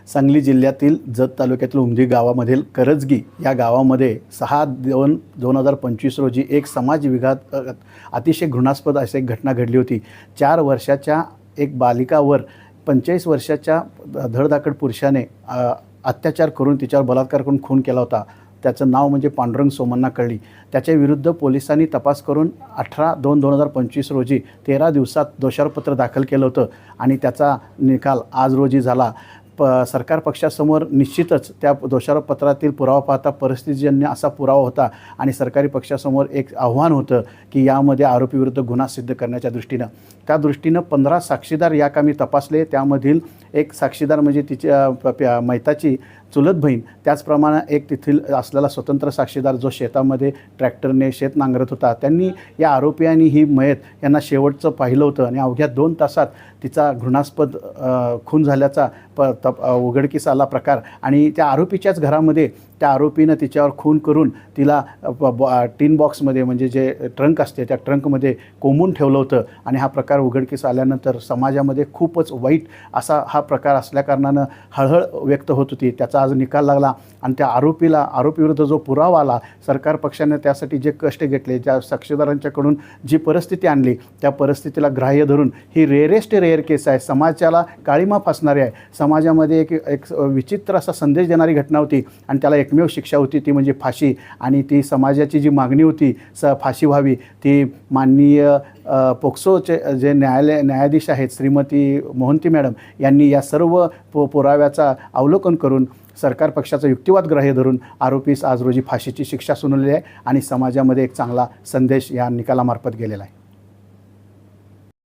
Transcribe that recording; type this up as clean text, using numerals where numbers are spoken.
सांगली जिल्ह्यातील जत तालुक्यातील उमदी गावामधील करजगी या गावामध्ये 6/2/2025 रोजी एक समाज विघात अतिशय घृणास्पद अशी एक घटना घडली होती। 4 वर्षाच्या एक बालिकावर 45 वर्षाच्या धडधाकट पुरुषाने अत्याचार करून तिच्यावर बलात्कार करून खून केला होता। त्याचं नाव म्हणजे पांडुरंग सोमण्णा कळली। त्याच्या विरुद्ध पोलिसांनी तपास करून 18/2/2025 रोजी 13 दिवसात दोषारोपपत्र दाखल केलं होतं आणि त्याचा निकाल आज रोजी झाला। सरकार पक्षासमोर निश्चितच त्या दोषारोपपत्रातील पुरावा पाहता परिस्थितीजन्य असा पुरावा होता आणि सरकारी पक्षासमोर एक आव्हान होतं की यामध्ये आरोपीविरुद्ध गुन्हा सिद्ध करण्याच्या दृष्टीनं 15 साक्षीदार या कामी तपासले। त्यामधील एक साक्षीदार म्हणजे तिच्या मैताची चुलत बहीण, त्याचप्रमाणे एक तेथील असलेला स्वतंत्र साक्षीदार जो शेतामध्ये ट्रॅक्टरने शेत नांगरत होता। त्यांनी या आरोपी आणि ही मयत यांना शेवटचं पाहिलं होतं आणि अवघ्या 2 तासात तिचा घृणास्पद खून झाल्याचा उघडकीस आला प्रकार आणि त्या आरोपीच्याच घरामध्ये त्या आरोपीनं तिच्यावर खून करून तिला टिन बॉक्समध्ये म्हणजे जे ट्रंक असते त्या ट्रंकमध्ये कोंबून ठेवलं होतं आणि हा प्रकार उघडकीस आल्यानंतर समाजामध्ये खूपच वाईट असा हा प्रकार असल्याकारणानं हळहळ व्यक्त होत होती। त्याचा आज निकाल लागला आणि त्या आरोपीविरुद्ध जो पुरावा आला, सरकार पक्षाने त्यासाठी जे कष्ट घेतले, ज्या साक्षीदारांच्याकडून जी परिस्थिती आणली, त्या परिस्थितीला ग्राह्य धरून ही रेअरेस्ट रेअर केस आहे, समाजाला काळीमा फासणारी आहे, समाजामध्ये एक विचित्र असा संदेश देणारी घटना होती आणि त्याला एकमेव शिक्षा होती ती म्हणजे फाशी। आणि ती समाजाची जी मागणी होती फाशी व्हावी ती माननीय पोक्सोचे जे न्यायाधीश आहेत श्रीमती मोहंती मॅडम यांनी या सर्व पुराव्याचा अवलोकन करून सरकार पक्षाचा युक्तिवाद ग्राह्य धरून आरोपीस आज रोजी फाशीची शिक्षा सुनावलेली आहे आणि समाजामध्ये एक चांगला संदेश या निकालामार्फत गेलेला आहे।